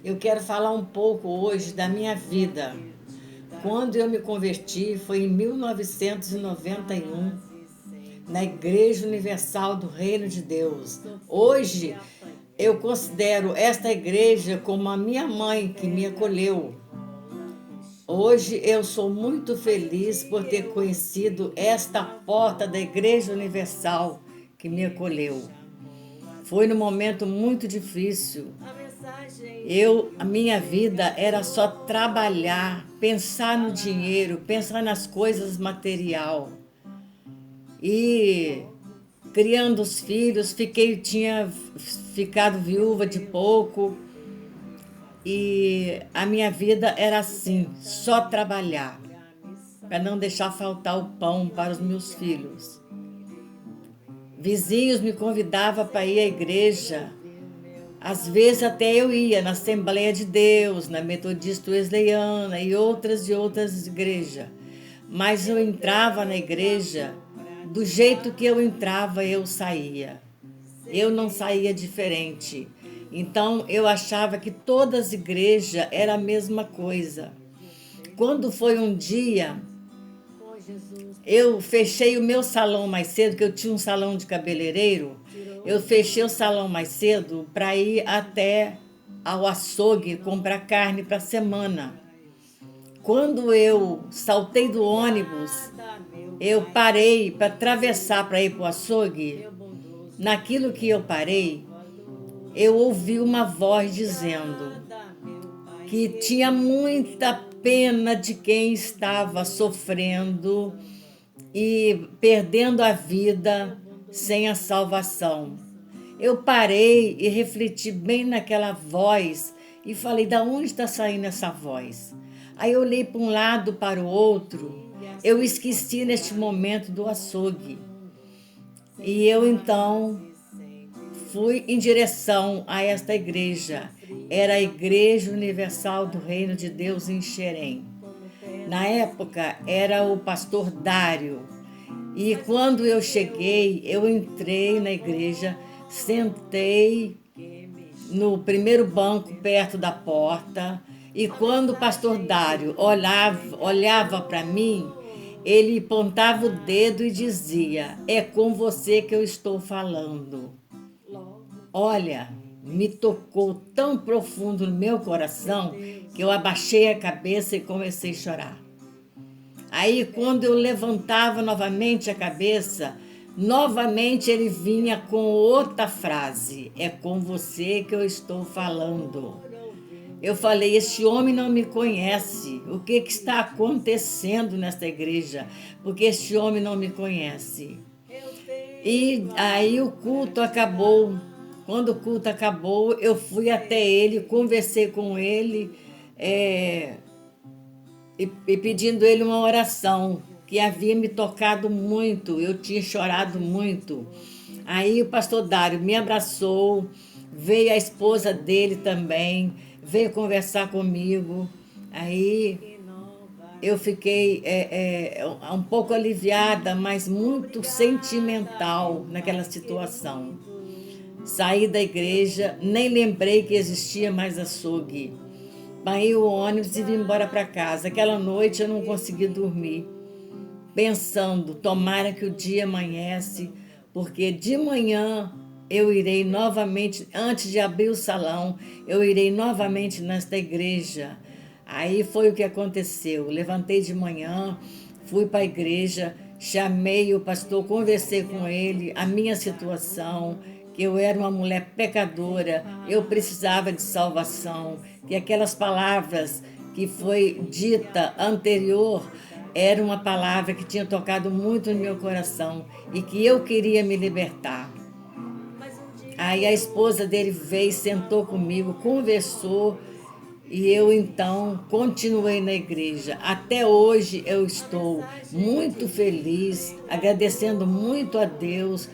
Eu quero falar um pouco hoje da minha vida. Quando eu me converti foi em 1991, na Igreja Universal do Reino de Deus. Hoje eu considero esta igreja como a minha mãe que me acolheu. Hoje eu sou muito feliz por ter conhecido esta porta da Igreja Universal que me acolheu. Foi num momento muito difícil. A minha vida era só trabalhar, pensar no dinheiro, pensar nas coisas material. E criando os filhos, tinha ficado viúva de pouco e a minha vida era assim, só trabalhar, para não deixar faltar o pão para os meus filhos. Vizinhos me convidavam para ir à igreja. Às vezes até eu ia na Assembleia de Deus, na Metodista Wesleyana e outras igrejas. Mas eu entrava na igreja, do jeito que eu entrava, eu saía. Eu não saía diferente. Então eu achava que todas as igrejas era a mesma coisa. Quando foi um dia, eu fechei o meu salão mais cedo, que eu tinha um salão de cabeleireiro. Eu fechei o salão mais cedo para ir até ao açougue comprar carne para a semana. Quando eu saltei do ônibus, eu parei para atravessar para ir para o açougue. Naquilo que eu parei, eu ouvi uma voz dizendo que tinha muita pena de quem estava sofrendo e perdendo a vida sem a salvação. Eu parei e refleti bem naquela voz e falei, da onde está saindo essa voz? Aí eu olhei para um lado, para o outro, eu esqueci neste momento do açougue. E eu então fui em direção a esta igreja. Era a Igreja Universal do Reino de Deus em Xerém. Na época era o pastor Dário. E quando eu cheguei, eu entrei na igreja, sentei no primeiro banco perto da porta. E quando o pastor Dário olhava para mim, ele apontava o dedo e dizia: é com você que eu estou falando. Olha, me tocou tão profundo no meu coração que eu abaixei a cabeça e comecei a chorar. Aí, quando eu levantava novamente a cabeça, novamente ele vinha com outra frase: é com você que eu estou falando. Eu falei, este homem não me conhece. O que está acontecendo nesta igreja? Porque este homem não me conhece. E aí o culto acabou. Quando o culto acabou, eu fui até ele, conversei com ele e pedindo ele uma oração que havia me tocado muito, eu tinha chorado muito. Aí o pastor Dário me abraçou, veio a esposa dele também, veio conversar comigo. Aí eu fiquei um pouco aliviada, mas muito sentimental naquela situação. Saí da igreja, nem lembrei que existia mais açougue. Paguei o ônibus e vim embora para casa. Aquela noite eu não consegui dormir, pensando, tomara que o dia amanhece, porque de manhã eu irei novamente, antes de abrir o salão, eu irei novamente nesta igreja. Aí foi o que aconteceu. Levantei de manhã, fui para a igreja, chamei o pastor, conversei com ele, a minha situação, que eu era uma mulher pecadora, eu precisava de salvação, que aquelas palavras que foi dita anterior era uma palavra que tinha tocado muito no meu coração e que eu queria me libertar. Aí a esposa dele veio, sentou comigo, conversou e eu então continuei na igreja. Até hoje eu estou muito feliz, agradecendo muito a Deus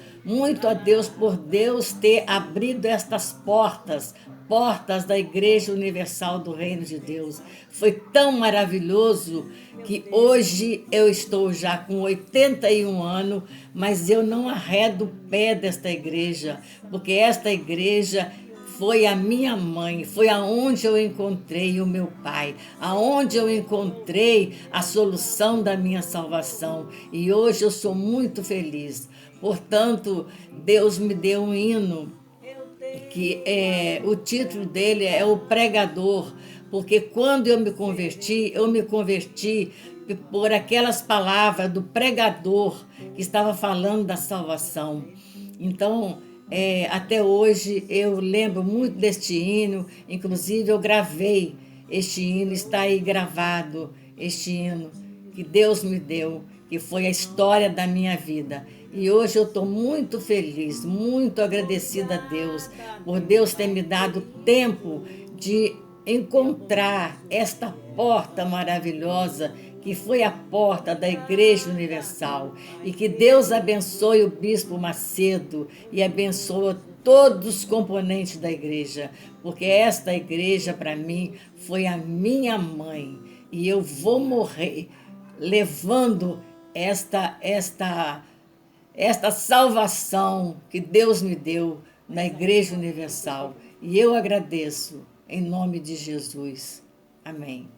por Deus ter abrido estas portas, portas da Igreja Universal do Reino de Deus. Foi tão maravilhoso que hoje eu estou já com 81 anos, mas eu não arredo o pé desta igreja, porque esta igreja foi a minha mãe, foi aonde eu encontrei o meu pai, aonde eu encontrei a solução da minha salvação. E hoje eu sou muito feliz. Portanto, Deus me deu um hino que o título dele é O Pregador, porque quando eu me converti por aquelas palavras do pregador que estava falando da salvação. Então, até hoje eu lembro muito deste hino, inclusive eu gravei este hino, está aí gravado este hino que Deus me deu, que foi a história da minha vida. E hoje eu estou muito feliz, muito agradecida a Deus, por Deus ter me dado tempo de encontrar esta porta maravilhosa, que foi a porta da Igreja Universal. E que Deus abençoe o Bispo Macedo e abençoe todos os componentes da igreja, porque esta igreja, para mim, foi a minha mãe. E eu vou morrer levando esta salvação que Deus me deu na Igreja Universal. E eu agradeço em nome de Jesus. Amém.